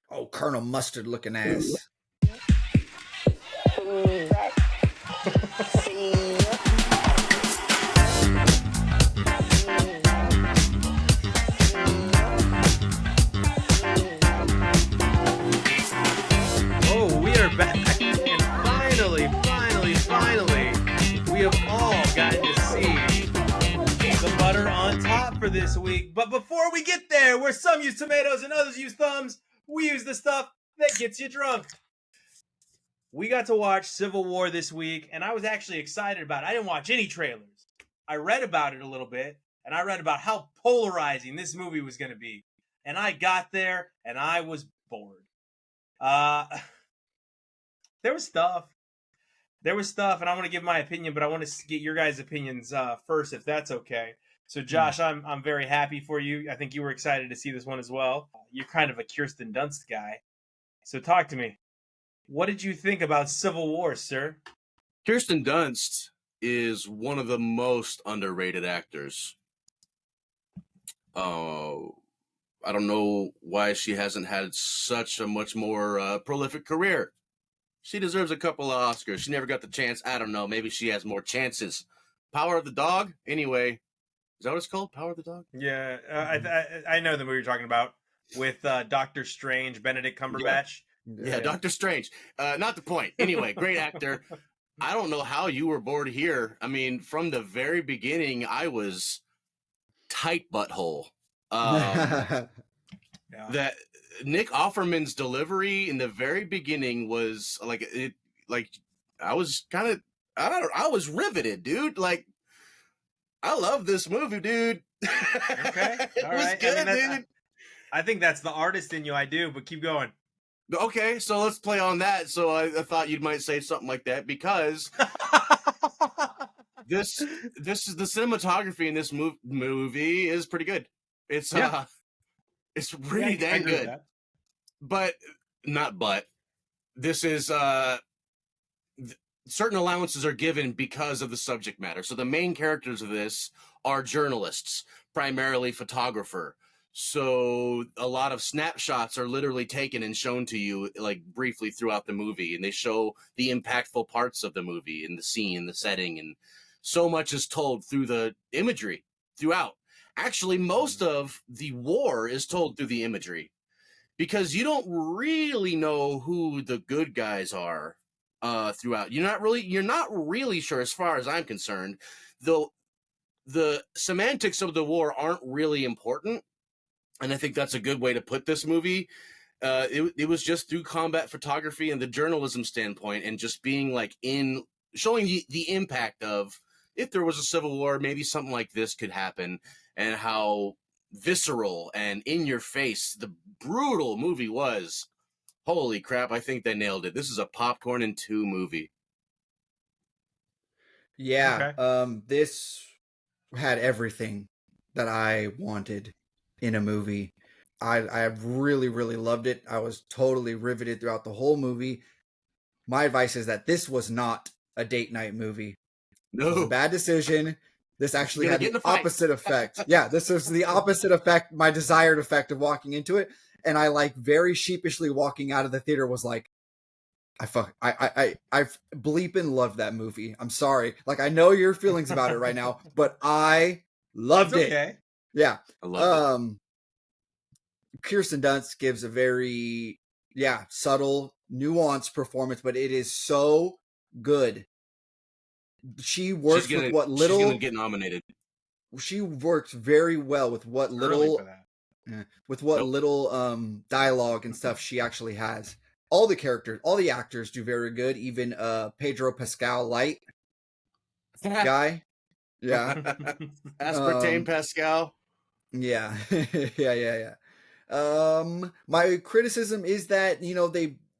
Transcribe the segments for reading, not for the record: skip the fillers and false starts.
Oh, Colonel Mustard looking ass. Oh, we are back, and finally, we have all gotten to see the butter on top for this week. But before we get there, where some use tomatoes and others use thumbs, we use the stuff that gets you drunk. We got to watch Civil War this week, and I was actually excited about it. I didn't watch any trailers. I read about it a little bit, and I read about how polarizing this movie was going to be. And I got there, and I was bored. There was stuff, and I want to give my opinion, but I want to get your guys' opinions first, if that's okay. So, Josh, I'm very happy for you. I think you were excited to see this one as well. You're kind of a Kirsten Dunst guy. So talk to me. What did you think about Civil War, sir? Kirsten Dunst is one of the most underrated actors. I don't know why she hasn't had such a much more prolific career. She deserves a couple of Oscars. She never got the chance. I don't know. Maybe she has more chances. Power of the Dog? Anyway. Is that what it's called? Power of the Dog? Yeah. I know the movie you're talking about with Doctor Strange, Benedict Cumberbatch. Yeah, Doctor Strange. Not the point. Anyway, great actor. I don't know how you were bored here. I mean, from the very beginning, I was tight butthole. That Nick Offerman's delivery in the very beginning was I was kind of, I was riveted, dude. Like, I love this movie, dude. Okay. It was good, dude. I think that's the artist in you. I do, but keep going. Okay, so let's play on that. So I thought you might say something like that because this is the cinematography in this movie is pretty good. It's it's really dang good. But this is certain allowances are given because of the subject matter. So the main characters of this are journalists, primarily photographer. So a lot of snapshots are literally taken and shown to you like briefly throughout the movie, and they show the impactful parts of the movie and the scene, the setting, and so much is told through the imagery throughout. Actually, most of the war is told through the imagery because you don't really know who the good guys are throughout. You're not really sure, as far as I'm concerned, though the semantics of the war aren't really important. And I think that's a good way to put this movie. It was just through combat photography and the journalism standpoint, and just being like showing the impact of if there was a civil war, maybe something like this could happen, and how visceral and in your face the brutal movie was. Holy crap, I think they nailed it. This is a popcorn and 2 movie. Yeah, okay. This had everything that I wanted in a movie. I really, really loved it. I was totally riveted throughout the whole movie. My advice is that this was not a date night movie. No. It was a bad decision. This actually had the opposite effect. Yeah, this was the opposite effect, my desired effect of walking into it. And I very sheepishly walking out of the theater was like, I bleeping loved that movie. I'm sorry. Like, I know your feelings about it right now, but I loved it. Okay. Yeah. I love it. Kirsten Dunst gives a very, subtle, nuanced performance, but it is so good. She works with what little... She's going to get nominated. She works very well with what little... little dialogue and stuff she actually has. All the actors do very good. Even Pedro Pascal light guy. Yeah. Aspartame Pascal. Yeah. Yeah. My criticism is that,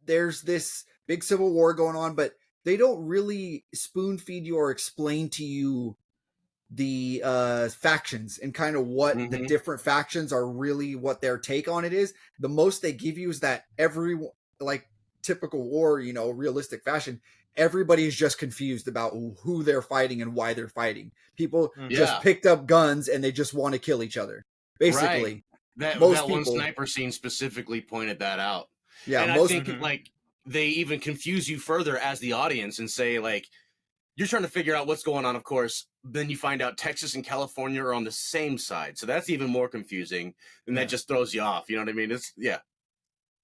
there's this big civil war going on, but they don't really spoon feed you or explain to you the factions and kind of what the different factions are really, what their take on it is. The most they give you is that typical war, realistic fashion, everybody is just confused about who they're fighting and why they're fighting. People just picked up guns and they just want to kill each other, basically. Right. That one sniper scene specifically pointed that out. Yeah, And I most think like they even confuse you further as the audience and say like, you're trying to figure out what's going on, of course. Then you find out Texas and California are on the same side. So that's even more confusing. And that just throws you off. You know what I mean? It's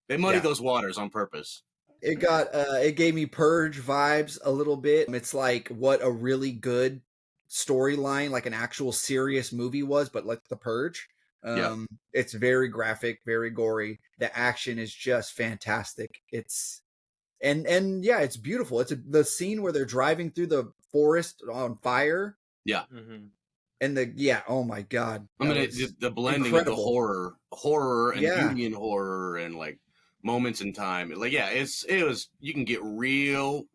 they muddy those waters on purpose. it gave me Purge vibes a little bit. It's like what a really good storyline, like an actual serious movie was, but like The Purge. It's very graphic, very gory. The action is just fantastic. It's and yeah, it's beautiful. It's the scene where they're driving through the forest on fire. Yeah. And oh my God. I mean, the blending of the horror and beauty and horror and like moments in time. Like, it was, you can get real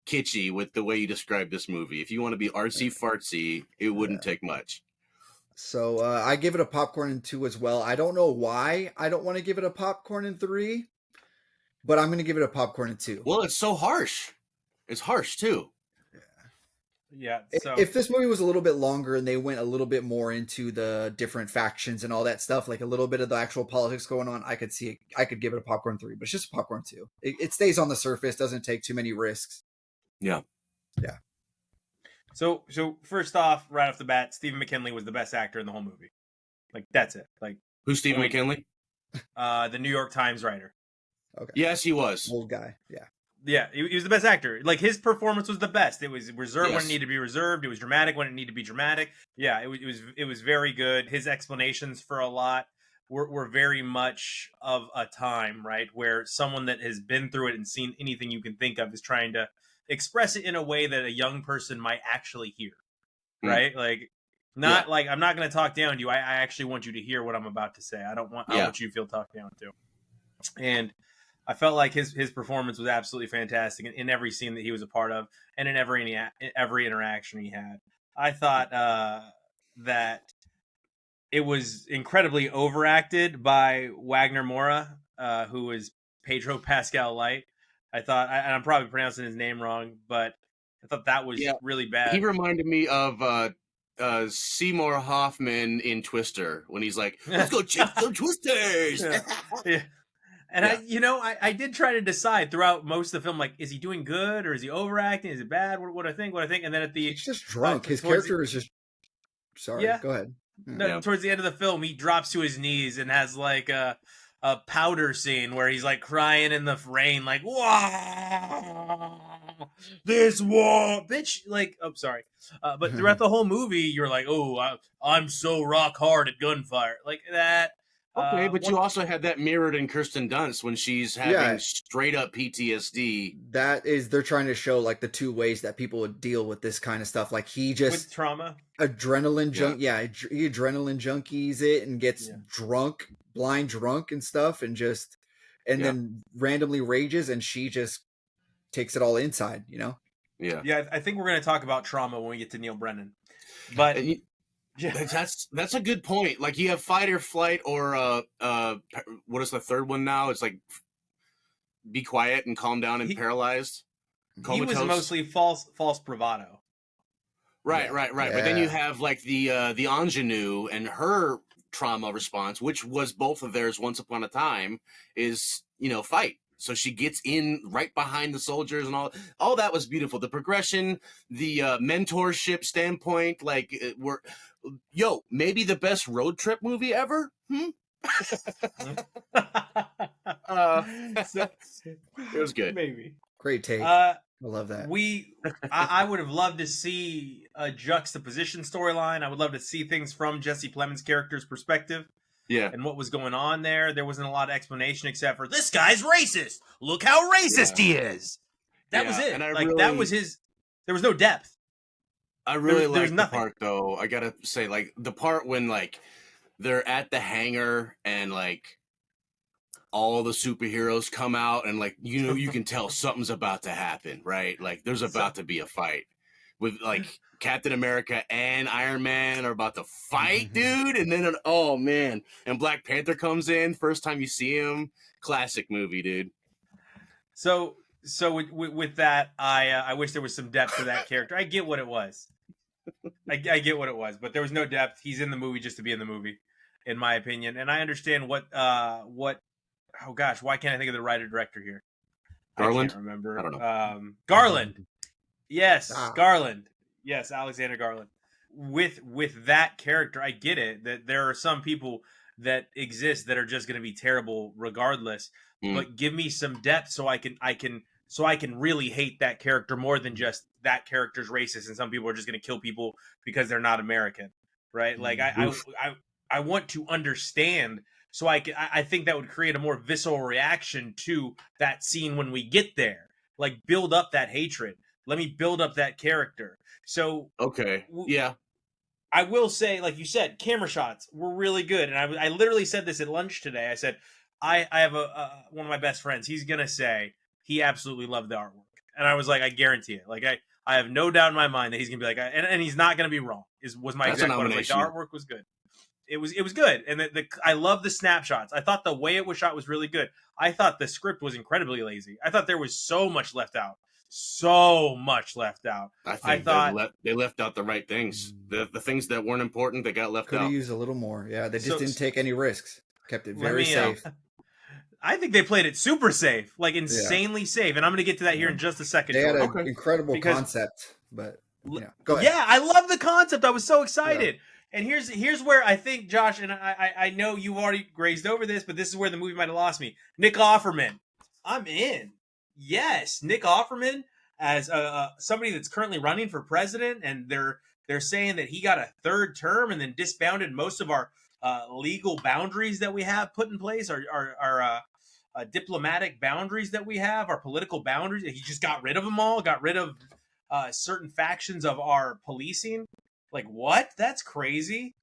kitschy with the way you describe this movie. If you want to be artsy fartsy, it wouldn't take much. So I give it a popcorn in 2 as well. I don't know why I don't want to give it a popcorn in 3, but I'm going to give it a popcorn in 2. Well, it's so harsh. It's harsh too. Yeah. So if this movie was a little bit longer and they went a little bit more into the different factions and all that stuff, like a little bit of the actual politics going on, I could see it. I could give it a popcorn 3, but it's just a popcorn 2. It stays on the surface, doesn't take too many risks. Yeah. So first off, right off the bat, Stephen McKinley was the best actor in the whole movie. Like, that's it. Like, who's Stephen McKinley? The New York Times writer. Okay. Yes, he was. Old guy. Yeah. Yeah, he was the best actor. Like, his performance was the best. It was reserved when it needed to be reserved. It was dramatic when it needed to be dramatic. Yeah, it was very good. His explanations for a lot were very much of a time, right, where someone that has been through it and seen anything you can think of is trying to express it in a way that a young person might actually hear, right? Like, not like, I'm not going to talk down to you. I actually want you to hear what I'm about to say. I don't want you to feel talked down to. And I felt like his performance was absolutely fantastic in every scene that he was a part of and in every interaction he had. I thought that it was incredibly overacted by Wagner Moura, who is Pedro Pascal Light. I thought, and I'm probably pronouncing his name wrong, but I thought that was really bad. He reminded me of Seymour Hoffman in Twister when he's like, "Let's go check some Twisters." Yeah. And I did try to decide throughout most of the film, like, is he doing good or is he overacting? Is it bad? What I think? And then he's just drunk. His character is just. Sorry. Yeah. Go ahead. No, towards the end of the film, he drops to his knees and has like a powder scene where he's like crying in the rain, like, "Wow, this war, bitch!" Like, oh, sorry. But throughout the whole movie, you're like, "Oh, I'm so rock hard at gunfire," like that. Okay, but you also had that mirrored in Kirsten Dunst when she's having straight up PTSD. That is, they're trying to show like the 2 ways that people would deal with this kind of stuff. Like, he just with trauma, adrenaline he adrenaline junkies it and gets drunk, blind drunk and stuff, and then randomly rages, and she just takes it all inside, Yeah, I think we're going to talk about trauma when we get to Neil Brennan, but. That's a good point. Like, you have fight or flight, or what is the third one now? It's like be quiet and calm down and paralyzed. Comatose. He was mostly false bravado. Right. But then you have like the ingenue and her trauma response, which was both of theirs once upon a time, is fight. So she gets in right behind the soldiers and all that was beautiful. The progression, the mentorship standpoint, like maybe the best road trip movie ever. It was good. Maybe. Great take. I love that. I would have loved to see a juxtaposition storyline. I would love to see things from Jesse Plemons' character's perspective. Yeah. And what was going on there. There wasn't a lot of explanation except for, this guy's racist. Look how racist he is. That was it. And that was his. There was no depth. I really liked the part, though. I gotta say, like, the part when, like, they're at the hangar and, like, all the superheroes come out and, like, you can tell something's about to happen, right? Like, there's about to be a fight with, like, Captain America and Iron Man are about to fight, dude. And then, oh man, and Black Panther comes in, first time you see him. Classic movie, dude. So with that, I wish there was some depth to that character. I get what it was. I get what it was, but there was no depth. He's in the movie just to be in the movie, in my opinion. And I understand what oh gosh, why can't I think of the writer-director here? Garland? I can't remember. I don't know. Garland. Yes, Ah. Garland. Yes, Alexander Garland. With that character, I get it that there are some people that exist that are just going to be terrible regardless. But give me some depth so I can really hate that character more than just that character's racist and some people are just going to kill people because they're not American, right? Like I want to understand. So I think that would create a more visceral reaction to that scene when we get there. Like build up that hatred. Let me build up that character. So okay, yeah. I will say, like you said, camera shots were really good, and I literally said this at lunch today. I said I have one of my best friends. He's gonna say he absolutely loved the artwork, and I was like, I guarantee it. Like I have no doubt in my mind that he's gonna be like, and he's not gonna be wrong. Was my That's exact quote. Like the artwork was good. It was good, and I love the snapshots. I thought the way it was shot was really good. I thought the script was incredibly lazy. I thought there was so much left out. I thought they left out the right things. The things that weren't important, they got left Could out. have used a little more. Yeah, they just didn't take any risks. Kept it very safe. I think they played it super safe, like insanely safe. And I'm going to get to that here in just a second. They had an incredible concept, but go ahead. Yeah, I love the concept. I was so excited. Yeah. And here's where I think, Josh, and I know you've already grazed over this, but this is where the movie might have lost me. Nick Offerman. I'm in. Yes, Nick Offerman as somebody that's currently running for president, and they're saying that he got a third term and then disbounded most of our legal boundaries that we have put in place, our diplomatic boundaries that we have, our political boundaries. He just got rid of them all, got rid of certain factions of our policing. Like, what? That's crazy.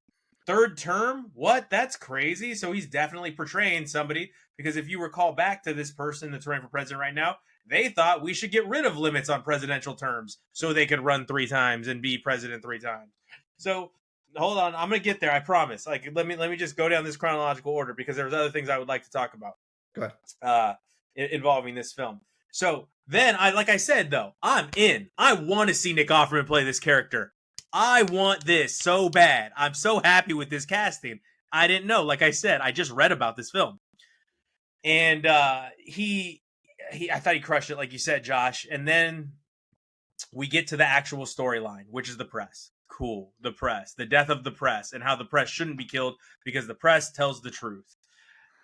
Third term? What? That's crazy. So he's definitely portraying somebody, because if you recall back to this person that's running for president right now, they thought we should get rid of limits on presidential terms so they could run 3 times and be president 3 times. So hold on, I'm gonna get there. I promise. Like, let me just go down this chronological order, because there's other things I would like to talk about. Go ahead. Involving this film. So then, like I said, though, I'm in. I want to see Nick Offerman play this character. I want this so bad. I'm so happy with this casting. I didn't know. Like I said, I just read about this film, and I thought he crushed it, like you said, Josh. And then we get to the actual storyline, which is the press. Cool, the press, the death of the press, and how the press shouldn't be killed because the press tells the truth,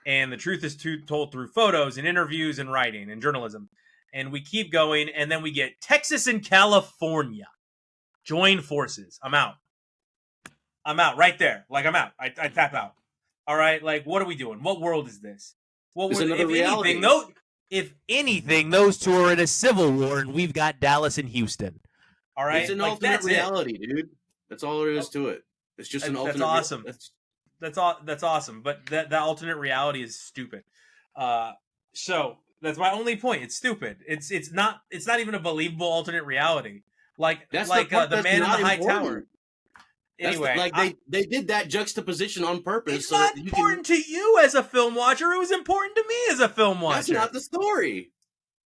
and the truth is told through photos and interviews and writing and journalism. And we keep going, and then we get Texas and California join forces. I'm out right there. Like, I'm out. I tap out. All right. Like, what are we doing? What world is this? If anything, those two are in a civil war, and we've got Dallas and Houston. All right. It's an alternate reality, dude. That's all there is to it. It's just an alternate. That's awesome. That's awesome. But that alternate reality is stupid. So that's my only point. It's stupid. It's not even a believable alternate reality. Like the man in the high tower. Anyway, they did that juxtaposition on purpose. It's not important to you as a film watcher. It was important to me as a film watcher. That's not the story.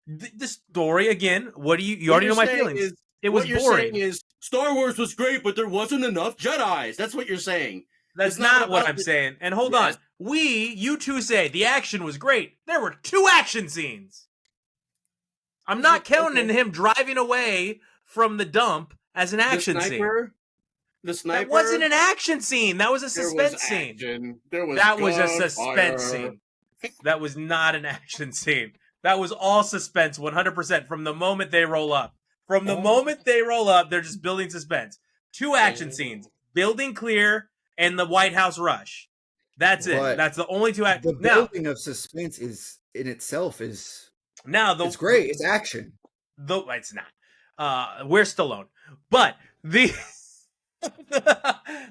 The story, again. What do you already know my feelings? It was boring. What you're saying is Star Wars was great, but there wasn't enough Jedis. That's what you're saying. That's not what I'm saying. And hold on, you two say the action was great. There were 2 action scenes. I'm not counting him driving away from the dump as an action scene. The sniper. That wasn't an action scene. That was a suspense scene. That was a suspense scene. That was not an action scene. That was all suspense, 100%. From the moment they roll up. They're just building suspense. 2 action scenes: building clear and the White House rush. That's it. That's the only 2 The building of suspense is in itself is it's great. It's action. Though it's not. We're Stallone, but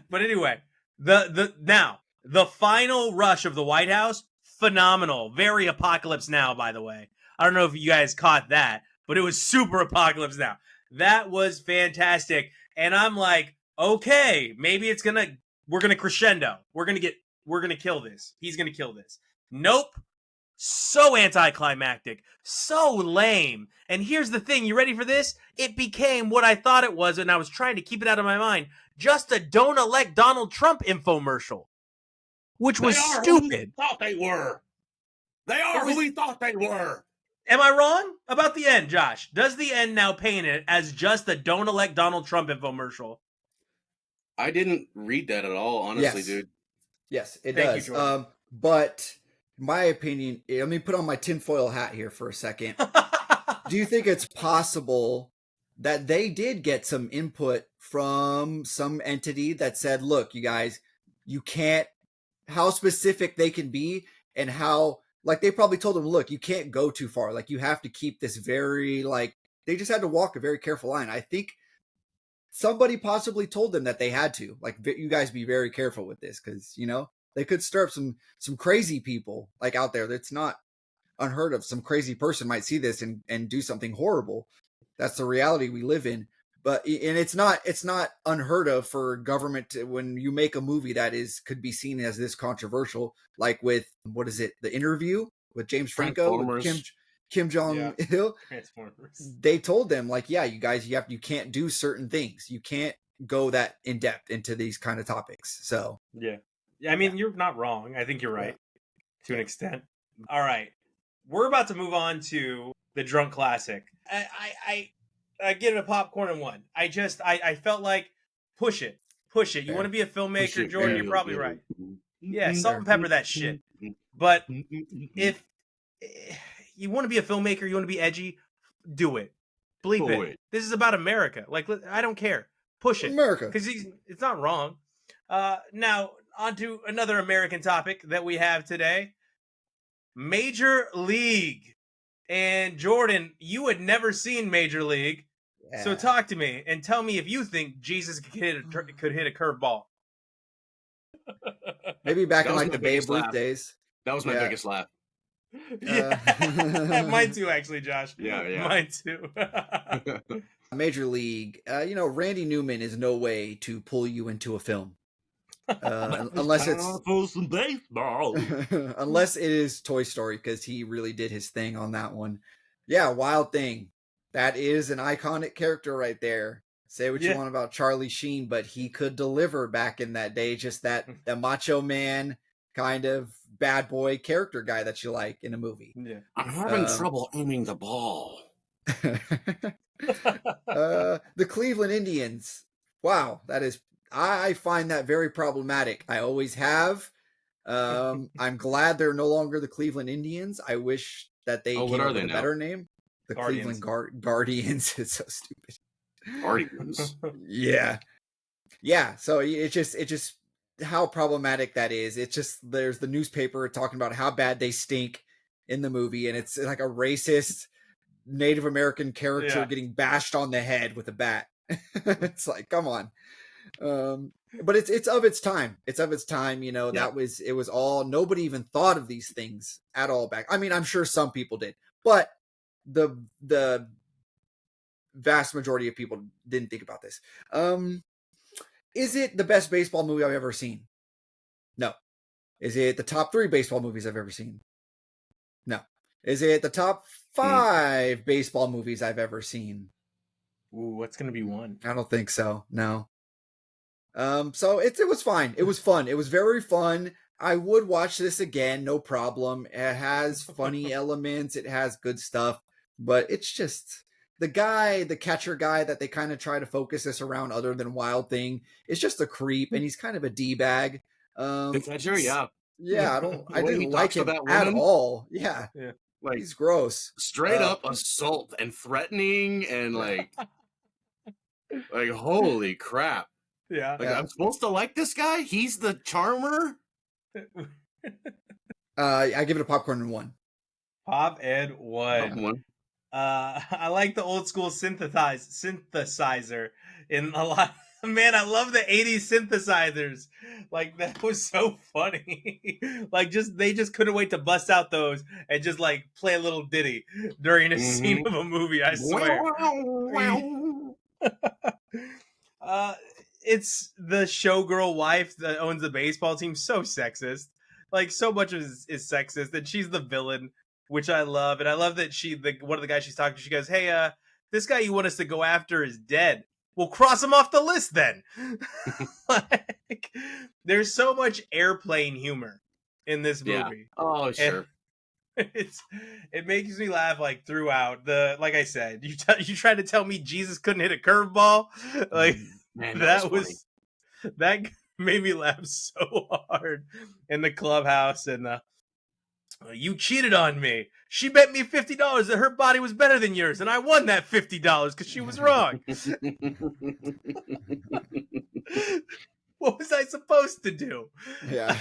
but anyway, the final rush of the White House, phenomenal. Very Apocalypse Now, by the way. I don't know if you guys caught that, but it was super Apocalypse Now. That was fantastic, and I'm like, okay, maybe we're gonna crescendo. We're gonna kill this. He's gonna kill this. Nope. So anticlimactic, so lame. And here's the thing, you ready for this? It became what I thought it was, and I was trying to keep it out of my mind. Just a "Don't elect Donald Trump" infomercial, which was stupid. Thought they were. They are who we thought they were. Am I wrong about the end, Josh? Does the end now paint it as just a "Don't elect Donald Trump" infomercial? I didn't read that at all, honestly, Yes. dude. Yes, it Thank you, does. Jordan. But my opinion, let me put on my tinfoil hat here for a second. Do you think it's possible that they did get some input from some entity that said, look, you guys, you can't, how specific they can be, and how, like, they probably told them, look, you can't go too far. Like, you have to keep this very, like, they just had to walk a very careful line. I think somebody possibly told them that they had to, like, you guys be very careful with this, because, you know, they could stir up some crazy people, like, out there. That's not unheard of. Some crazy person might see this and do something horrible. That's the reality we live in. But and it's not unheard of for government to, when you make a movie that could be seen as this controversial, like with, what is it, The Interview with James Franco with Kim Jong Il. Transformers. They told them, like, yeah, you guys, you can't do certain things. You can't go that in depth into these kind of topics. So yeah, I mean, you're not wrong. I think you're right to an extent. All right, we're about to move on to the drunk classic. I get a popcorn and one. I felt like push it. You want to be a filmmaker, Jordan? You're probably right. Yeah, salt and pepper that shit. But if you want to be a filmmaker, you want to be edgy, do it. Bleep it. This is about America. Like, I don't care. Push it, America, because it's not wrong. Now on to another American topic that we have today: Major League. And Jordan, you had never seen Major League, so talk to me and tell me if you think Jesus could hit a curveball. Maybe back in like the Babe Ruth days. That was my biggest laugh. Yeah, mine too, actually, Josh. Yeah. Mine too. Major League. You know, Randy Newman is no way to pull you into a film. Unless it's for some baseball. Unless it is Toy Story, because he really did his thing on that one. Yeah, Wild Thing. That is an iconic character right there. Say what you want about Charlie Sheen, but he could deliver back in that day. Just that macho man kind of bad boy character guy that you like in a movie. Yeah. I'm having trouble aiming the ball. The Cleveland Indians. Wow, that is, I find that very problematic. I always have. I'm glad they're no longer the Cleveland Indians. I wish that they came up with a better name. The Guardians. Cleveland Guardians. It's so stupid. Guardians. Yeah. So it's just how problematic that is. It's just, there's the newspaper talking about how bad they stink in the movie, and it's like a racist Native American character getting bashed on the head with a bat. It's like, come on. But it's of its time. It's of its time, you know. It was all, nobody even thought of these things at all back. I mean, I'm sure some people did, but the vast majority of people didn't think about this. Is it the best baseball movie I've ever seen? No. Is it the top 3 baseball movies I've ever seen? No. Is it the top 5 baseball movies I've ever seen? Ooh, what's gonna be one? I don't think so. No. So it was fine. It was fun. It was very fun. I would watch this again, no problem. It has funny elements. It has good stuff, but it's just the catcher guy that they kind of try to focus this around, other than Wild Thing, is just a creep, and he's kind of a D-bag. The catcher, yeah. Yeah, I didn't like him at all. Yeah. Like, he's gross. Straight up assault and threatening and like holy crap. Yeah. Like, I'm supposed to like this guy? He's the charmer? I give it a popcorn and 1. Pop and 1. I like the old school synthesizer in a lot. Man, I love the 80s synthesizers. Like, that was so funny. Like, they just couldn't wait to bust out those and just like play a little ditty during a scene of a movie, I swear. It's the showgirl wife that owns the baseball team. So sexist. Like, so much of it is sexist, and she's the villain, which I love. And I love that one of the guys she's talking to, she goes, hey, this guy you want us to go after is dead. We'll cross him off the list then. Like, there's so much airplane humor in this movie. Oh, sure. It makes me laugh like throughout the. Like I said, you tried to tell me Jesus couldn't hit a curveball, like Man, that was funny. that made me laugh so hard in the clubhouse and the. You cheated on me. She bet me $50 that her body was better than yours, and I won that $50 because she was wrong. What was I supposed to do? Yeah.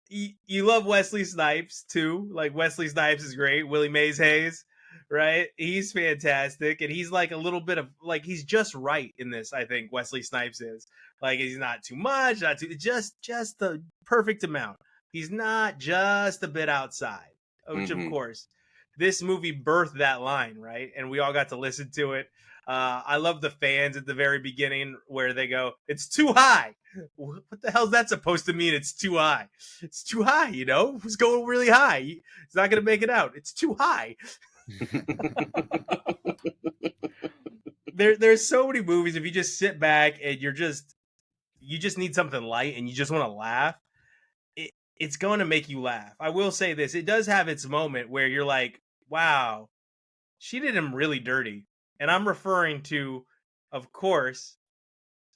You love Wesley Snipes too. Like Wesley Snipes is great. Willie Mays Hayes, right? He's fantastic, and he's like a little bit of like he's just right in this. I think Wesley Snipes is like he's not too much, not too just the perfect amount. He's not just a bit outside, which of course this movie birthed that line, right? And we all got to listen to it. I love the fans at the very beginning where they go, "It's too high." What the hell is that supposed to mean? It's too high. It's too high, you know? It's going really high. It's not going to make it out. It's too high. There's so many movies. If you just sit back and you just need something light and you just want to laugh, it's going to make you laugh. I will say this. It does have its moment where you're like, wow, she did him really dirty. And I'm referring to, of course,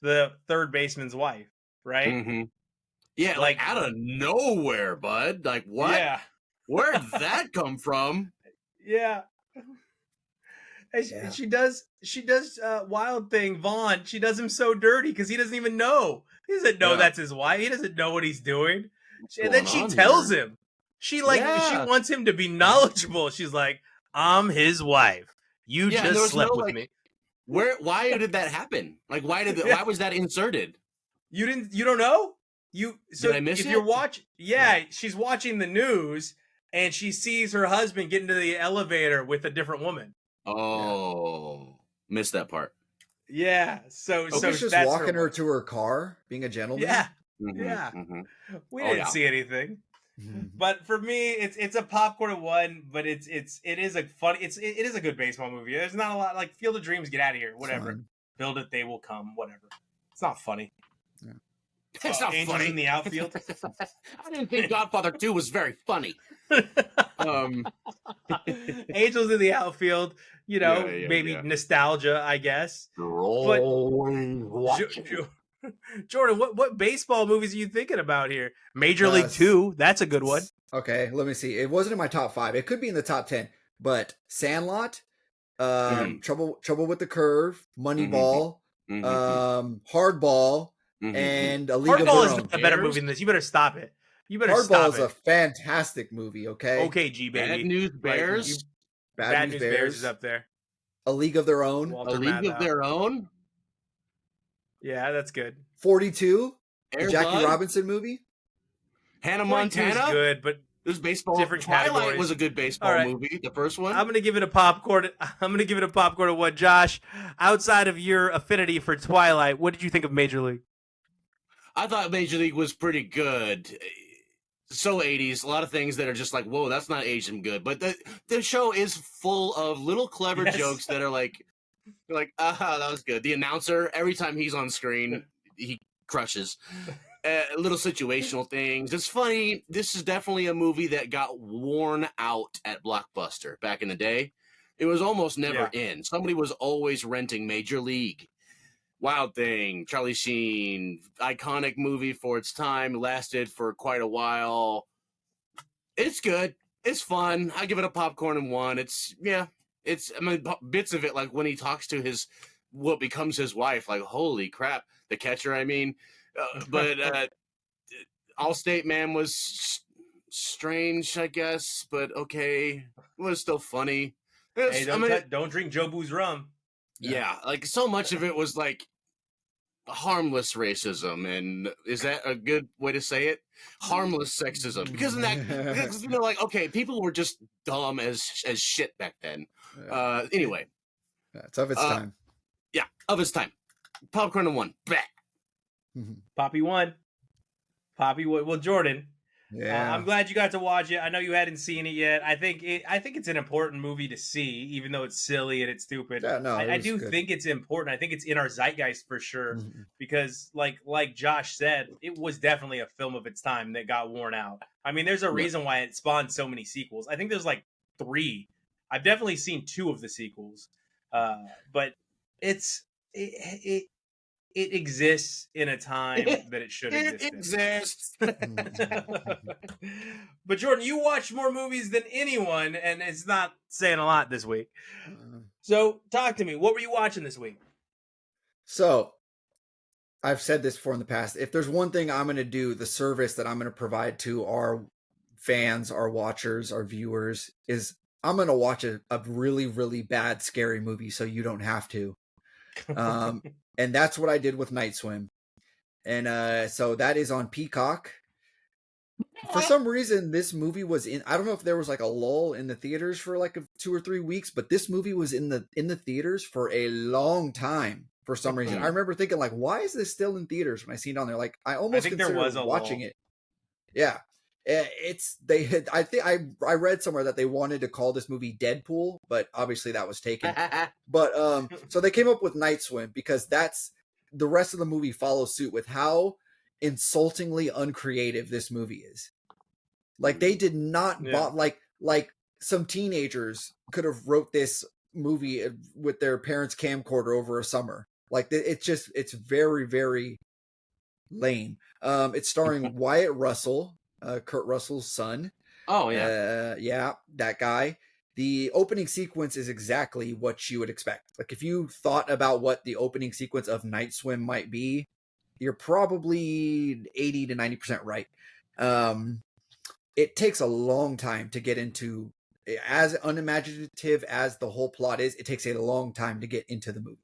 the third baseman's wife, right? Mm-hmm. Yeah, like out of nowhere, bud. Like what? Yeah. Where'd that come from? Yeah. And she does Wild Thing, Vaughn. She does him so dirty because he doesn't even know. He doesn't know that's his wife. He doesn't know what he's doing. And then she tells him. She wants him to be knowledgeable. She's like, I'm his wife. You just slept with me. Why did that happen? Like, why was that inserted? You don't know? Did I miss it? If you're watching, she's watching the news and she sees her husband get into the elevator with a different woman. Oh, missed that part. Yeah. So she's just walking her to her car, being a gentleman. Yeah. Mm-hmm, yeah. Mm-hmm. We didn't see anything. But for me, it's a popcorn one, but it is a funny. It is a good baseball movie. There's not a lot like Field of Dreams, get out of here, whatever. Build it, they will come, whatever. It's not funny. Yeah. It's not Angels funny in the Outfield. I didn't think Godfather 2 was very funny. Angels in the Outfield, maybe nostalgia, I guess. Jordan, what baseball movies are you thinking about here? Major League 2, that's a good one. Okay, let me see. It wasn't in my top 5. It could be in the top 10. But Sandlot, Trouble with the Curve, Moneyball, Hardball, and A League of Their Own. Hardball is a better movie than this. You better stop it. Hardball is a fantastic movie. Okay. Okay, G baby. Bad News Bears. Bad News Bears is up there. A League of Their Own. A League of Their Own. Yeah, that's good. 42, the Jackie Bud. Robinson movie. Hannah Montana. Is good, but there's baseball. Different Twilight categories. was a good baseball movie. The first one. I'm gonna give it a popcorn. Of what, Josh? Outside of your affinity for Twilight, what did you think of Major League? I thought Major League was pretty good. So 80s, a lot of things that are just like, whoa, that's not Asian good. But the show is full of little clever jokes that are like, that was good. The announcer, every time he's on screen, he crushes. Little situational things. It's funny. This is definitely a movie that got worn out at Blockbuster back in the day. It was almost never in. Somebody was always renting Major League. Wild Thing, Charlie Sheen, iconic movie for its time, lasted for quite a while. It's good. It's fun. I give it a popcorn and 1. Bits of it, like when he talks to what becomes his wife, like, holy crap, the catcher, I mean. But Allstate Man was strange, I guess, but okay. It was still funny. Hey, don't drink Jobu's rum. Yeah, like so much of it was like harmless racism, and is that a good way to say it? Harmless sexism, because like, okay, people were just dumb as shit back then. Anyway, it's of its time. Yeah, of its time. Popcorn and 1. Bah. Poppy 1. Well, Jordan, I'm Yeah. glad you got to watch it. I know you hadn't seen it yet. I think it's an important movie to see, even though it's silly and it's stupid. Yeah, no, it I was do good. think it's important. I think it's in our zeitgeist for sure, Mhm. because like Josh said, it was definitely a film of its time that got worn out. I mean, there's a Yeah. reason why it spawned so many sequels. I think there's like 3. I've definitely seen 2 of the sequels, but it's it it exists in a time that it should It exist in. exists. Mhm. But Jordan, you watch more movies than anyone, and it's not saying a lot this week. Uh, So talk to me. What were you watching this week? So I've said this before in the past. If there's one thing I'm going to do, the service that I'm going to provide to our fans, our watchers, our viewers, is I'm going to watch a really, really bad, scary movie so you don't have to. And that's what I did with Night Swim. And so that is on Peacock. For some reason, this movie was in. I don't know if there was like a lull in the theaters for like 2 or 3 weeks, but this movie was in the theaters for a long time. For some reason, I remember thinking like, "Why is this still in theaters?" When I seen it on there, like I almost think there considered was a watching lull. it. Yeah, it's they had. I think I read somewhere that they wanted to call this movie Deadpool, but obviously that was taken. But so they came up with Night Swim because that's the rest of the movie follows suit with how insultingly uncreative this movie is. Like they did not Yeah. like some teenagers could have wrote this movie with their parents' camcorder over a summer. Like it's very, very lame. It's starring Wyatt Russell, Kurt Russell's son. Oh yeah. Yeah, that guy. The opening sequence is exactly what you would expect. Like if you thought about what the opening sequence of Night Swim might be, you're probably 80 to 90% right. It takes a long time to get into, as unimaginative as the whole plot is, it takes a long time to get into the movie.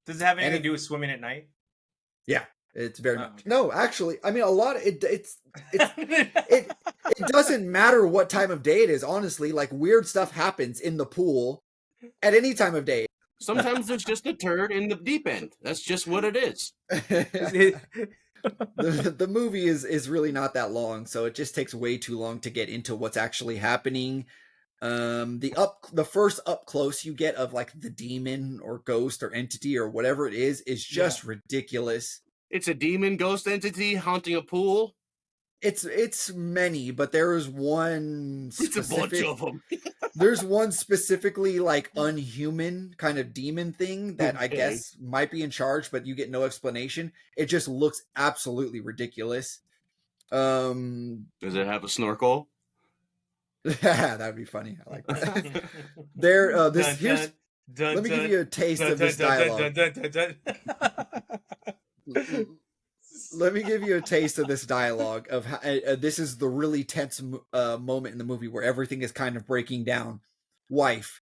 Does it have anything and to do with swimming at night? Yeah, it's very Oh, much. okay. No, actually, I mean a lot of it doesn't matter what time of day it is, honestly. Like weird stuff happens in the pool at any time of day. Sometimes there's just a turd in the deep end. That's just what it is. The movie is really not that long, so it just takes way too long to get into what's actually happening. The first up close you get of like the demon or ghost or entity or whatever it is just ridiculous. It's a demon ghost entity haunting a pool. It's many, but there is one It's a bunch specific. of them. There's one specifically like unhuman kind of demon thing that I Okay. guess might be in charge, but you get no explanation. It just looks absolutely ridiculous. Does it have a snorkel? That'd be funny. I like that. Let me give you a taste of this dialogue. Let me give you a taste of this dialogue of how this is the really tense moment in the movie where everything is kind of breaking down. Wife,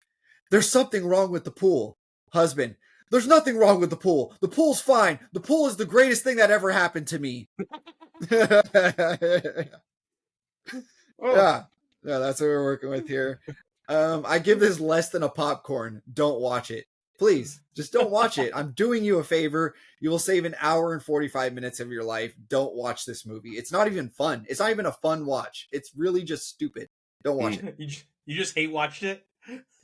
there's something wrong with the pool. Husband, there's nothing wrong with the pool. The pool's fine. The pool is the greatest thing that ever happened to me. Yeah, that's what we're working with here. I give this less than a popcorn. Don't watch it. Please, just don't watch it. I'm doing you a favor. You will save an hour and 45 minutes of your life. Don't watch this movie. It's not even fun. It's not even a fun watch. It's really just stupid. Don't watch it. You just hate watched it?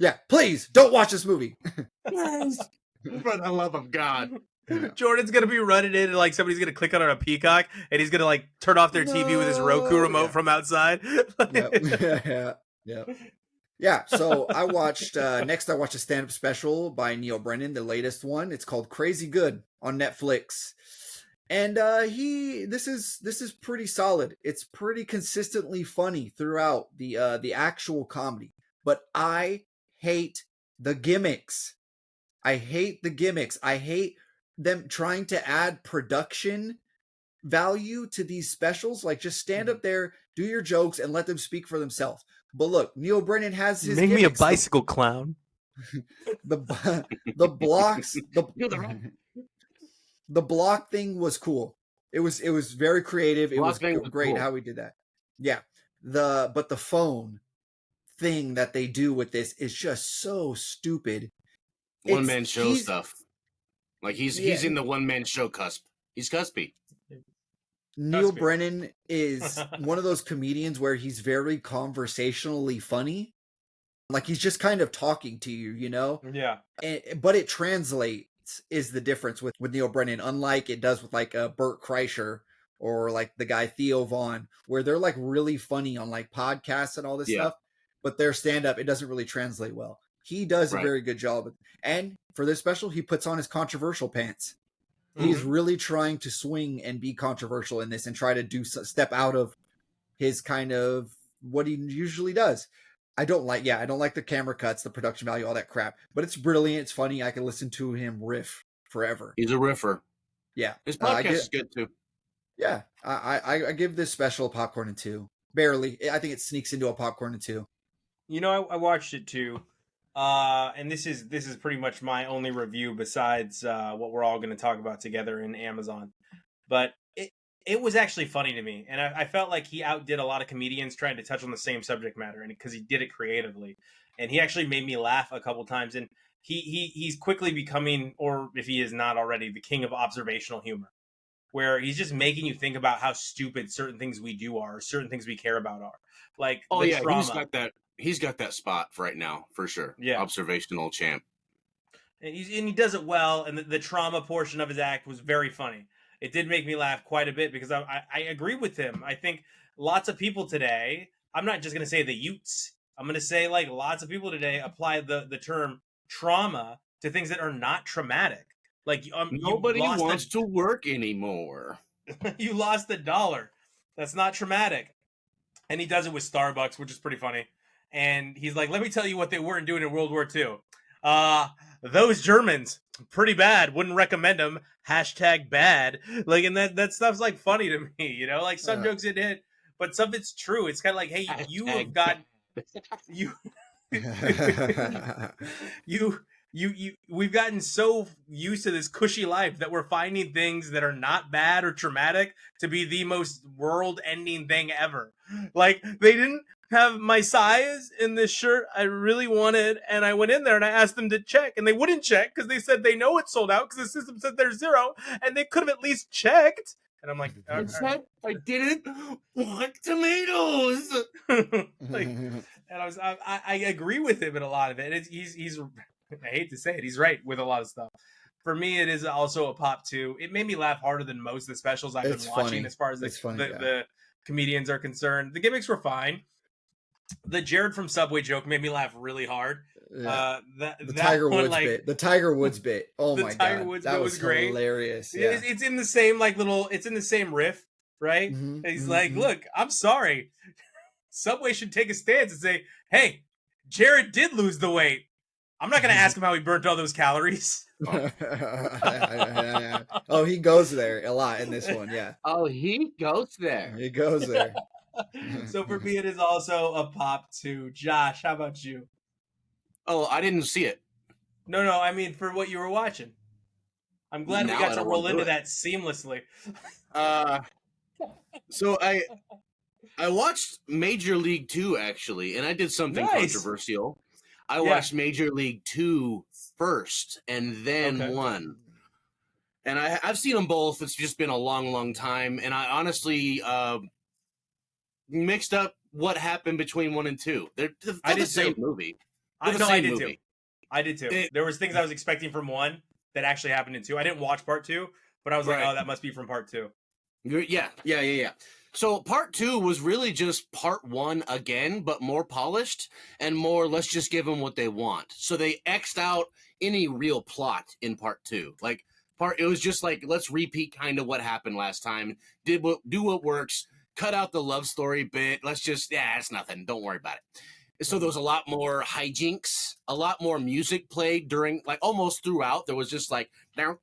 Yeah, please, don't watch this movie. For the love of God. Jordan's gonna be running in and like somebody's gonna click on a Peacock and he's gonna like turn off their TV with his Roku remote from outside. Yeah, so I watched next I watched a stand-up special by Neil Brennan, the latest one. It's called Crazy Good on Netflix. And this is pretty solid. It's pretty consistently funny throughout the actual comedy. But I hate the gimmicks. I hate the gimmicks. I hate them trying to add production value to these specials. Like just stand up there, do your jokes, and let them speak for themselves. But look, Neil Brennan has his Make gimmicks. me a bicycle clown. The blocks the block thing was cool. It was very creative. It was great how we did that. Yeah. But the phone thing that they do with this is just so stupid. One man show stuff. Like he's in the one man show cusp. He's cuspy. Neil Trust me. Brennan is one of those comedians where he's very conversationally funny. Like he's just kind of talking to you, you know? Yeah. But it translates is the difference with Neil Brennan, unlike it does with like Bert Kreischer or like the guy Theo Vaughn, where they're like really funny on like podcasts and all this Yeah. stuff, but their stand-up, it doesn't really translate well. He does a Right. very good job. And for this special, he puts on his controversial pants. He's really trying to swing and be controversial in this and try to do step out of his kind of what he usually does. I don't like the camera cuts, the production value, all that crap, but it's brilliant. It's funny. I can listen to him riff forever. He's a riffer. Yeah. His podcast is good too. Yeah. I give this special a popcorn and 2. Barely. I think it sneaks into a popcorn and 2. You know, I watched it too. And this is pretty much my only review besides what we're all going to talk about together in Amazon. But it was actually funny to me, and I felt like he outdid a lot of comedians trying to touch on the same subject matter, and because he did it creatively, and he actually made me laugh a couple times. And he's quickly becoming, or if he is not already, the king of observational humor, where he's just making you think about how stupid certain things we do are, or certain things we care about are, like trauma. He's got that spot right now for sure. Yeah, observational champ, and he does it well. And the trauma portion of his act was very funny. It did make me laugh quite a bit because I agree with him. I think lots of people today, I'm not just going to say the Utes, I'm going to say like lots of people today apply the term trauma to things that are not traumatic. Like nobody wants to work anymore. You lost $1. That's not traumatic. And he does it with Starbucks, which is pretty funny. And he's like, let me tell you what they weren't doing in World War II. Those Germans, pretty bad. Wouldn't recommend them. #bad. Like, and that stuff's like funny to me, you know. Like some jokes it hit, but some of it's true. It's kind of like, hey, you have got we've gotten so used to this cushy life that we're finding things that are not bad or traumatic to be the most world-ending thing ever. Like they didn't have my size in this shirt I really wanted, and I went in there and I asked them to check, and they wouldn't check because they said they know it's sold out because the system said there's 0, and they could have at least checked. And I'm like, I said I didn't want tomatoes. like, and I agree with him in a lot of it. He's I hate to say it, he's right with a lot of stuff. For me, it is also a pop 2. It made me laugh harder than most of the specials I've been watching as far as the comedians are concerned. The gimmicks were fine. The Jared from Subway joke made me laugh really hard. Yeah. The Tiger Woods bit. The Tiger Woods bit. Oh my god, that was great. Hilarious. Yeah. It's in the same it's in the same riff, right? Mm-hmm, he's like, look, I'm sorry. Subway should take a stance and say, hey, Jared did lose the weight. I'm not going to ask him how he burnt all those calories. Oh, he goes there a lot in this one, yeah. Oh, he goes there. He goes there. So for me, it is also a pop 2. Josh, how about you? Oh, I didn't see it. No, I mean for what you were watching. I'm glad we got to roll into that seamlessly. So I watched Major League 2 actually, and I did something controversial. I watched Major League 2 first and then 1. And I've seen them both. It's just been a long, long time. And I honestly mixed up what happened between 1 and 2. They're the same movie. I did too. There was things I was expecting from 1 that actually happened in 2. I didn't watch part 2, but I was like, oh, that must be from part 2. Yeah. So part 2 was really just part 1 again, but more polished and more, let's just give them what they want. So they X'd out any real plot in part 2. Like it was just like, let's repeat kind of what happened last time. Do what works. Cut out the love story bit. Let's just, it's nothing. Don't worry about it. So there was a lot more hijinks, a lot more music played during, like almost throughout. There was just like, just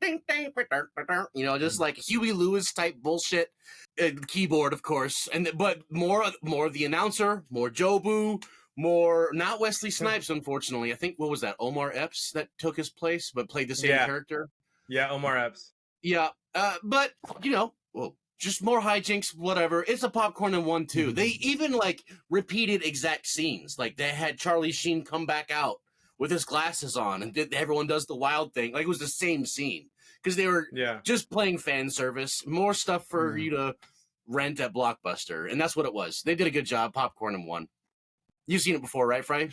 like Huey Lewis type bullshit. Keyboard, of course, but more of the announcer, more Jobu, more not Wesley Snipes. Unfortunately, I think what was that, Omar Epps that took his place, but played the same character. Yeah, Omar Epps. Yeah, but just more hijinks, whatever. It's a popcorn in 1 too. They even like repeated exact scenes. Like they had Charlie Sheen come back out with his glasses on, and everyone does the wild thing. Like it was the same scene. Because they were just playing fan service, more stuff for you to rent at Blockbuster, and that's what it was. They did a good job. Popcorn and one. You've seen it before, right, Fry?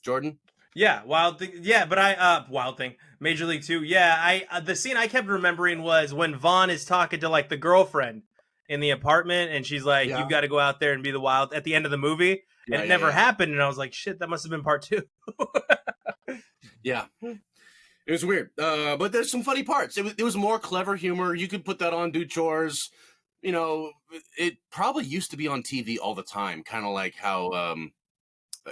Jordan? Yeah, Wild Thing. Yeah, but Wild Thing, Major League 2. Yeah, the scene I kept remembering was when Vaughn is talking to like the girlfriend in the apartment, and she's like, "You got to go out there and be the wild." At the end of the movie, and it never happened, and I was like, "Shit, that must have been part 2." Yeah, it was weird, but there's some funny parts. It was more clever humor. You could put that on, do chores. You know, it probably used to be on TV all the time, kind of like how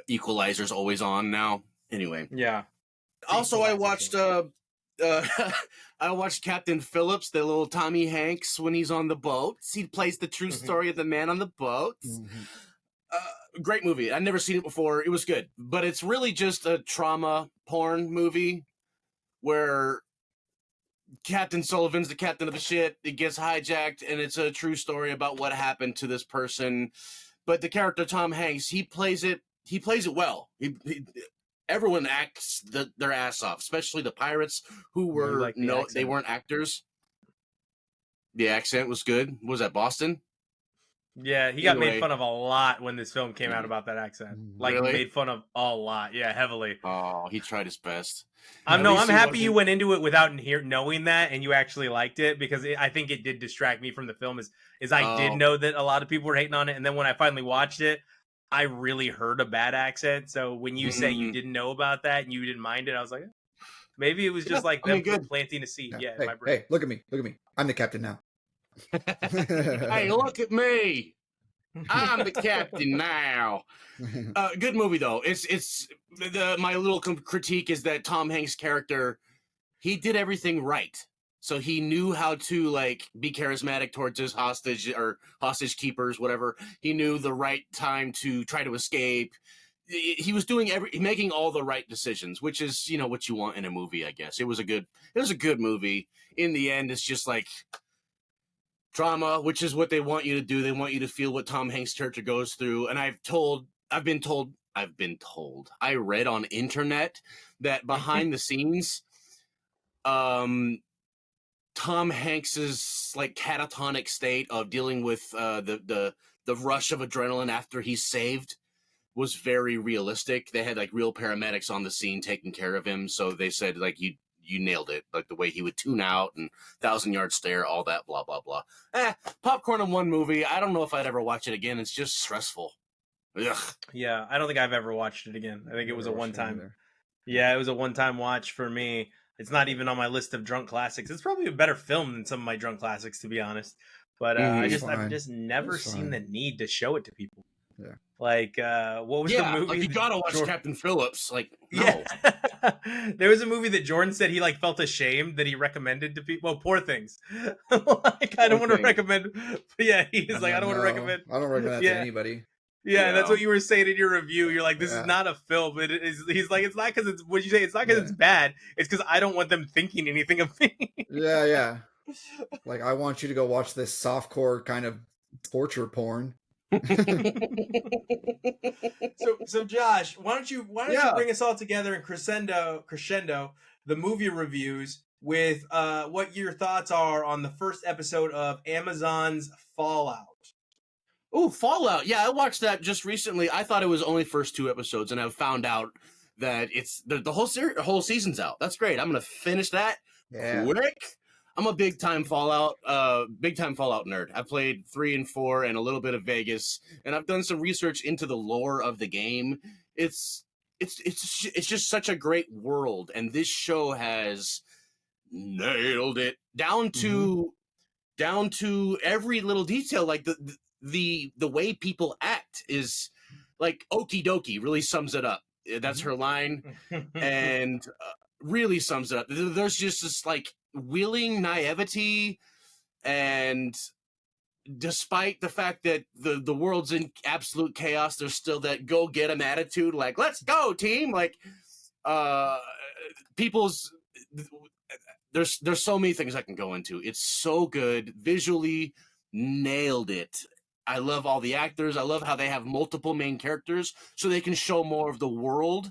Equalizer's always on now. Anyway, yeah. Also, I watched I watched Captain Phillips, the little Tommy Hanks, when he's on the boat. He plays the true story of the man on the boat. Great movie. I'd never seen it before. It was good, but it's really just a trauma porn movie where Captain Sullivan's the captain of the ship. It gets hijacked, and it's a true story about what happened to this person. But the character Tom Hanks, he plays it well. Everyone acts their ass off, especially the pirates who were they weren't actors. The accent was good. Was that Boston? Yeah, he got made fun of a lot when this film came out about that accent. Like, really? Made fun of a lot. Yeah, heavily. Oh, he tried his best. I'm happy you went into it without knowing that, and you actually liked it, because I think it did distract me from the film. I did know that a lot of people were hating on it, and then when I finally watched it, I really heard a bad accent. So when you say you didn't know about that and you didn't mind it, I was like, maybe it was just like them planting a seed. Yeah, in my brain. Hey, look at me. I'm the captain now. Hey, look at me. I'm the captain now. Good movie though. It's my little critique is that Tom Hanks' character, he did everything right. So he knew how to like be charismatic towards his hostage hostage keepers, whatever. He knew the right time to try to escape. He was doing making all the right decisions, which is, you know, what you want in a movie, I guess. It was a good movie. In the end, it's just like drama, which is what they want you to do. They want you to feel what Tom Hanks' character goes through. And I've been told, I read on internet that behind the scenes, Tom Hanks's like catatonic state of dealing with the rush of adrenaline after he's saved was very realistic. They had like real paramedics on the scene taking care of him. So they said like you nailed it, like the way he would tune out and 1,000-yard stare, all that blah blah blah. Popcorn in one movie. I don't know if I'd ever watch it again. It's just stressful. Ugh. Yeah, I don't think I've ever watched it again. I think it was a one-time. Yeah, it was a one-time watch for me. It's not even on my list of drunk classics. It's probably a better film than some of my drunk classics, to be honest. But I've just never seen the need to show it to people. Yeah. Like, what was the movie? Like you gotta watch Captain Phillips. Like, no. Yeah. There was a movie that Jordan said he like felt ashamed that he recommended to people. Well, Poor Things. Like, I don't want to recommend. But yeah, he's like, I don't want to recommend. I don't recommend that to anybody. Yeah, that's what you were saying in your review. You're like, this is not a film. It is. He's like, it's not because it's. What you say? It's not because it's bad. It's because I don't want them thinking anything of me. Yeah. Like, I want you to go watch this softcore kind of torture porn. So Josh, why don't you bring us all together and crescendo the movie reviews with what your thoughts are on the first episode of Amazon's Fallout. Oh, Fallout. Yeah, I watched that just recently. I thought it was only first 2 episodes, and I found out that it's the whole season's out. That's great. I'm going to finish that quick. I'm a big time Fallout nerd. I played 3 and 4 and a little bit of Vegas, and I've done some research into the lore of the game. It's just such a great world, and this show has nailed it down to every little detail. Like the way people act is like okie dokie. Really sums it up. That's her line, and really sums it up. There's just this like willing naivety, and despite the fact that the world's in absolute chaos, there's still that go get 'em attitude, like let's go team. Like people's there's so many things I can go into. It's so good. Visually nailed it. I love all the actors. I love how they have multiple main characters so they can show more of the world,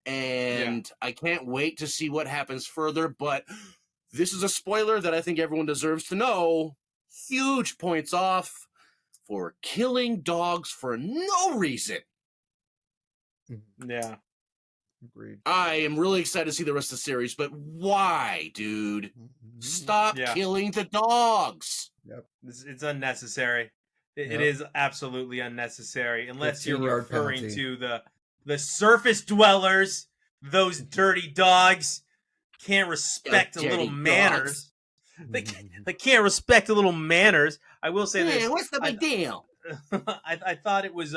and I can't wait to see what happens further. But this is a spoiler that I think everyone deserves to know. Huge points off. for killing dogs for no reason. Yeah. Agreed. I am really excited to see the rest of the series, but why, dude? Stop killing the dogs. Yep. It's unnecessary. It is absolutely unnecessary, unless you're 15-yard referring penalty. to the surface dwellers, those dirty dogs. Can't respect a little manners. They can't respect a little manners. I will say this. What's the big deal? I thought it was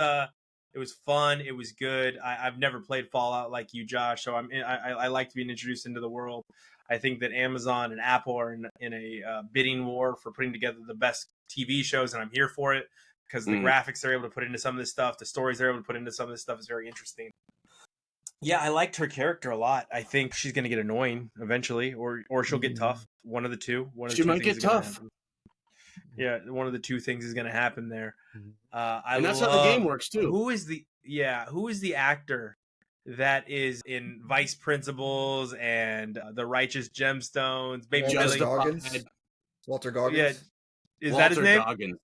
fun. It was good. I've never played Fallout like you, Josh. So I like being introduced into the world. I think that Amazon and Apple are in a bidding war for putting together the best TV shows, and I'm here for it because the graphics they're able to put into some of this stuff, the stories they're able to put into some of this stuff is very interesting. Yeah, I liked her character a lot. I think she's going to get annoying eventually, or she'll get tough. One of the two. She might get tough. Yeah, one of the two things is going to happen there. And that's how the game works too. Who is the actor that is in Vice Principals and The Righteous Gemstones? Baby Billy. Goggins. Walter Goggins. Yeah, is that his name? Goggins.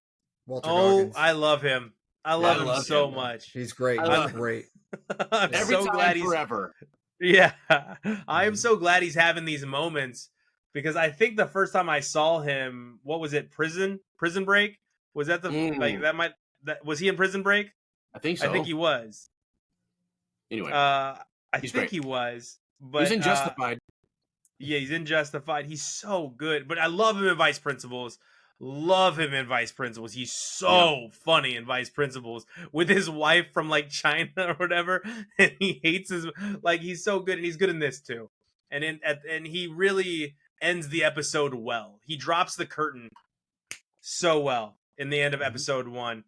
Walter Goggins. I love him. I love him so much. He's great. He's great. I'm Every so time glad forever. Yeah, I am so glad he's having these moments because I think the first time I saw him, what was it? Prison Break? Was that was he in Prison Break? I think so. I think he was. Anyway, I think he was. But he's in Justified. Yeah, he's in Justified. He's so good. But I love him in Vice Principals. He's so funny in Vice Principals with his wife from like China or whatever, and he hates he's so good, and he's good in this too. And he really ends the episode well. He drops the curtain so well in the end of episode 1,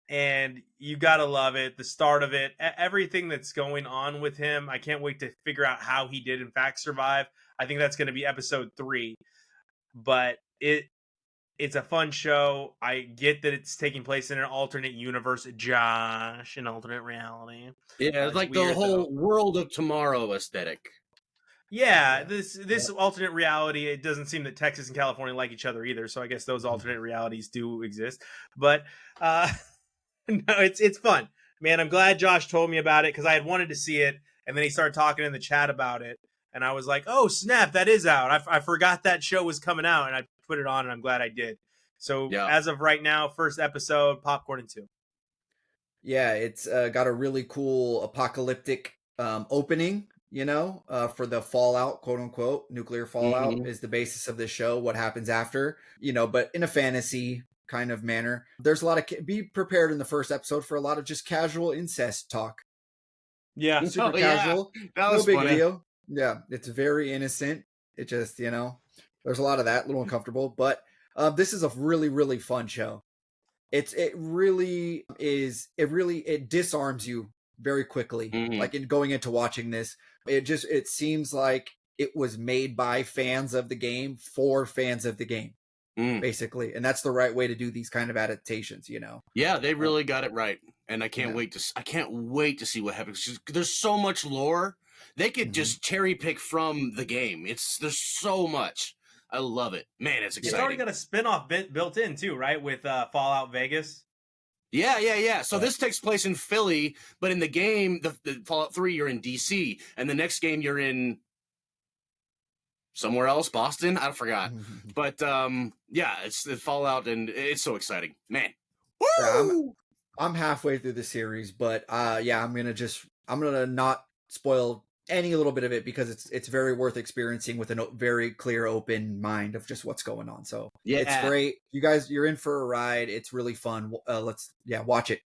and you gotta love it. The start of it, everything that's going on with him. I can't wait to figure out how he did in fact survive. I think that's going to be episode 3, but it's a fun show. I get that it's taking place in an alternate universe, Josh, an alternate reality. Yeah, it's like the whole World of Tomorrow aesthetic. Yeah, this alternate reality, it doesn't seem that Texas and California like each other either, so I guess those alternate realities do exist. But no, it's fun. Man, I'm glad Josh told me about it because I had wanted to see it, and then he started talking in the chat about it, and I was like, oh, snap, that is out. I forgot that show was coming out, and I put it on, and I'm glad I did. So as of right now, first episode, popcorn and 2. Yeah, it's got a really cool apocalyptic opening, for the fallout, quote unquote. Nuclear fallout is the basis of the show, what happens after, but in a fantasy kind of manner. There's a lot of, be prepared in the first episode for a lot of just casual incest talk. Yeah. Super casual. That was no big funny. deal. Yeah, it's very innocent. It just, there's a lot of that, a little uncomfortable, but this is a really, really fun show. It really disarms you very quickly. Like in going into watching this, it seems like it was made by fans of the game for fans of the game, basically. And that's the right way to do these kind of adaptations, Yeah, they really got it right. And I can't wait to see what happens. There's so much lore. They could just cherry pick from the game. There's so much. I love it. Man, it's exciting. It's already got a spin-off built in too, right? With Fallout Vegas. Yeah. So this takes place in Philly, but in the game, the Fallout 3, you're in DC. And the next game, you're in somewhere else, Boston? I forgot. But it's the Fallout, and it's so exciting. Man. Woo! Yeah, I'm halfway through the series, but I'm gonna not spoil any little bit of it because it's very worth experiencing with a very clear, open mind of just what's going on. So it's great. You guys, you're in for a ride. It's really fun. Watch it.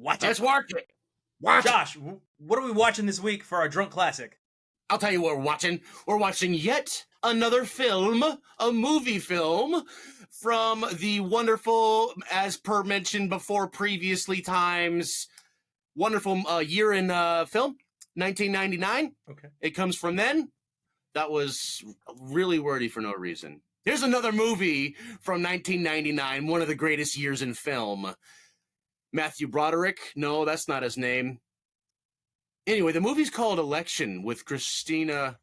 Let's watch it. Josh, what are we watching this week for our drunk classic? I'll tell you what we're watching. We're watching yet another film, a movie film from the wonderful, as per mentioned before previously times, wonderful year in film. 1999. Okay. It comes from then. That was really wordy for no reason. Here's another movie from 1999, one of the greatest years in film. Matthew Broderick. No, that's not his name. Anyway, the movie's called Election with Christina.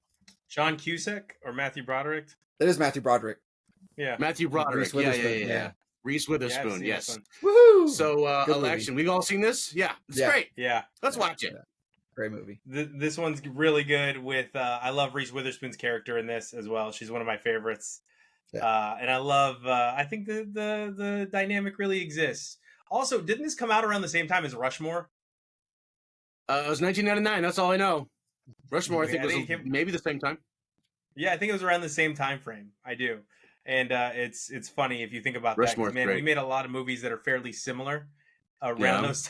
John Cusack or Matthew Broderick? That is Matthew Broderick. Yeah. Matthew Broderick. Yeah. Reese Yeah, I've Witherspoon, seen this yes. one. Woohoo! So, Good movie. Election, we've all seen this? Yeah, it's Yeah. great. Yeah. Let's Yeah, watch it. yeah. Great movie. This one's really good with I love Reese Witherspoon's character in this as well. She's one of my favorites. Yeah. And I love I think the dynamic really exists. Also, didn't this come out around the same time as Rushmore? It was 1999. That's all I know. Rushmore, I Yeah, think, I was think it came- maybe the same time. Yeah, I think it was around the same time frame. I do. And it's funny if you think about that. 'Cause, Rushmore's man, great. we made a lot of movies that are fairly similar around Yeah. those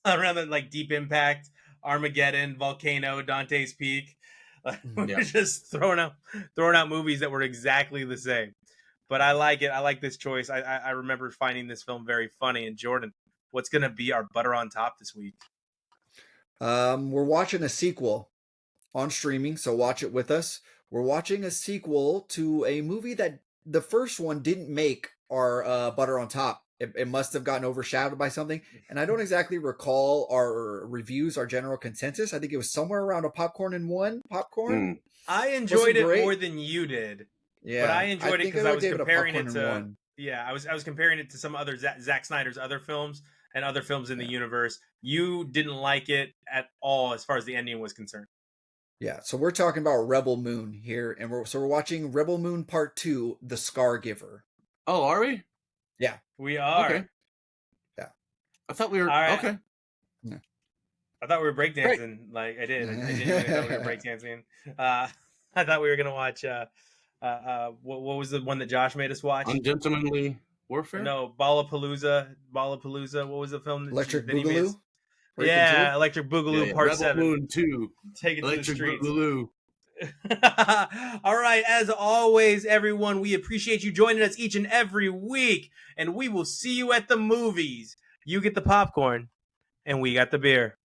around the, like Deep Impact, Armageddon, Volcano, Dante's Peak. We're Yeah. just throwing out movies that were exactly the same. But I like it. I like this choice. I remember finding this film very funny. And Jordan, what's gonna be our butter on top this week? We're watching a sequel on streaming, so watch it with us. We're watching a sequel to a movie that the first one didn't make our butter on top. It must have gotten overshadowed by something, and I don't exactly recall our reviews, our general consensus. I think it was somewhere around a popcorn and one popcorn. Mm. I enjoyed it great. more than you did. Yeah, But I enjoyed it think because I was gave it a comparing it popcorn and to one. I was comparing it to some other Zack Snyder's other films and other films in the universe. You didn't like it at all as far as the ending was concerned. Yeah, so we're talking about Rebel Moon here, and we're watching Rebel Moon Part 2, The Scar Giver. Oh, are we? We are. Okay. I thought we were. All right. Okay. I thought we were breakdancing. Like I did. I genuinely thought we were breakdancing. I thought we were gonna watch. What was the one that Josh made us watch? Ungentlemanly Warfare? No, Ballapalooza. What was the film? Electric that he made us- Boogaloo? Breaking Yeah, Two? Electric Boogaloo Yeah, Part Rebel 7. Moon 2. Take it to the Electric streets. Boogaloo. All right, as always, everyone, we appreciate you joining us each and every week, and we will see you at the movies. You get the popcorn, and we got the beer.